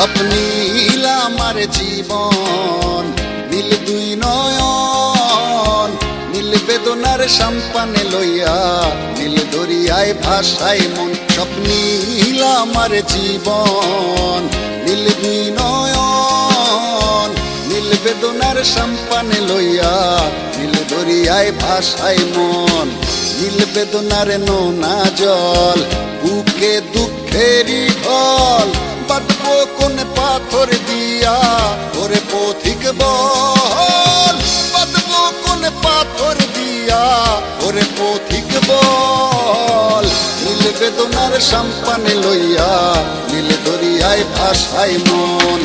সব নীল আমার জীবন, নীল দুই নয়ন, নীল বেদনার সম্পানে লইয়া, নীল দরিয়ায় ভাসাই মন। সব নীল আমার জীবন, নীল দুই নয়ন, নীল বেদনার সম্পানে লইয়া, নীল দরিয়ায় ভাসাই মন। নীল বেদনার নোনা জল, বুকে দুঃখেরই ঢল, বাঁধবো কোন পাথর দিয়া ওরে পথিক বল, বাঁধবো কোন পাথর দিয়া ওরে পথিক বল। নীল বেদনার সম্পানে লইয়া, নীল দরিয়ায় ভাসাই মন।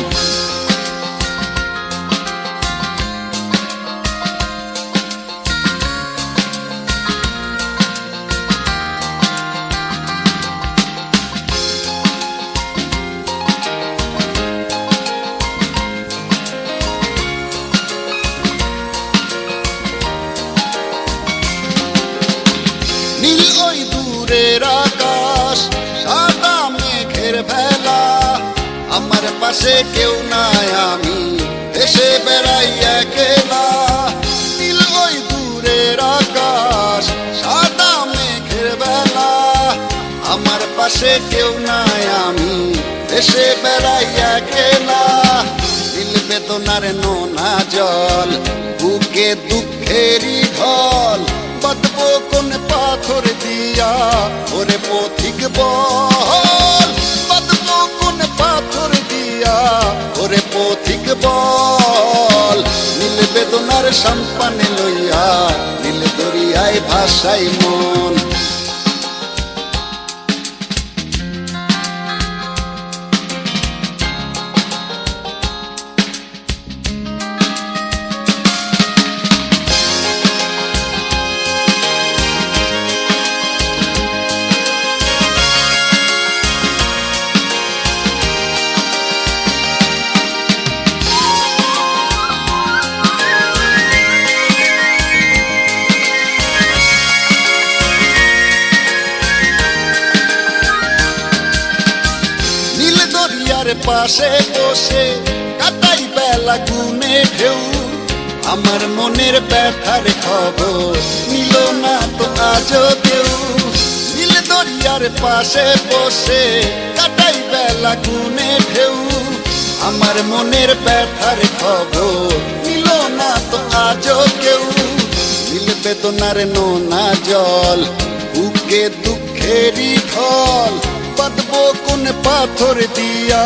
নীল ওই দূরের আকাশ, সাদা মেঘের ভেলা, আমার পাশে কেউ নাই আমি দেশে বেড়াই একলা। নীল ওই দূরের আকাশ, সাদা মেঘের ভেলা, আমার পাশে কেউ নাই আমি দেশে বেড়াই একলা। নীল বেদনার নোনা জল, বুকে দুঃখেরই ঢল, বাঁধবো কোন পাথর দিয়া ওরে পথিক বল, বাঁধবো কোন পাথর দিয়া ওরে পথিক বল। নীল বেদনার সম্পানে লইয়া, নীল দরিয়ায় ভাসাই মন। দরিয়ার পাশে বসে কাটাই বেলা গুনে ঢেউ, আমার মনের ব্যথার খবর নিল না তো আজও কেউ। নীল দরিয়ার পাশে বসে কাটাই বেলা গুনে ঢেউ, আমার মনের ব্যথার খবর নিল না তো আজও কেউ। নীল বেদনার নোনা জল, বুকে দুঃখেরই ঢল, বাঁধবো কোন পাথর দিয়া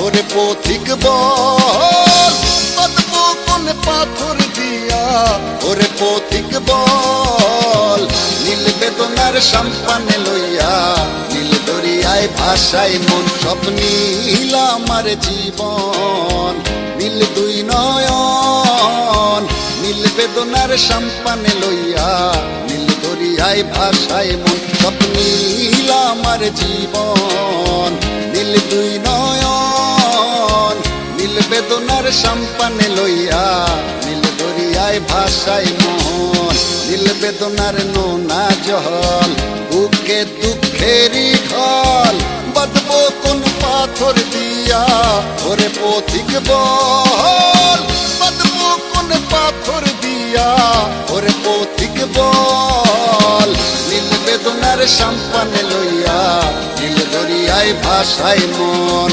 ওরে পথিক বল, বাঁধবো কোন পাথর দিয়া ওরে পথিক বল। নীল বেদনার সম্পানে লইয়া, নীল দরিয়ায় ভাসাই মন। সব নীল আমার জীবন, নীল দুই নয়ন, নীল বেদনার সম্পানে লইয়া, নীল দরিয়ায় ভাসাই মন। সব নীল আমার জীবন, নীল দুই নয়ন, নীল বেদনার সম্পানে লইয়া, নীল দরিয়ায় ভাসাই মন। নীল বেদনার নোনা জল, বুকে দুঃখেরই ঢল, বাঁধবো কোন পাথর দিয়া ওরে পথিক বল, বাঁধবো কোন পাথর দিয়া ওরে পথিক বল। নীল বেদনার সম্পানে লইয়া, নীল দরিয়ায় ভাসাই মন।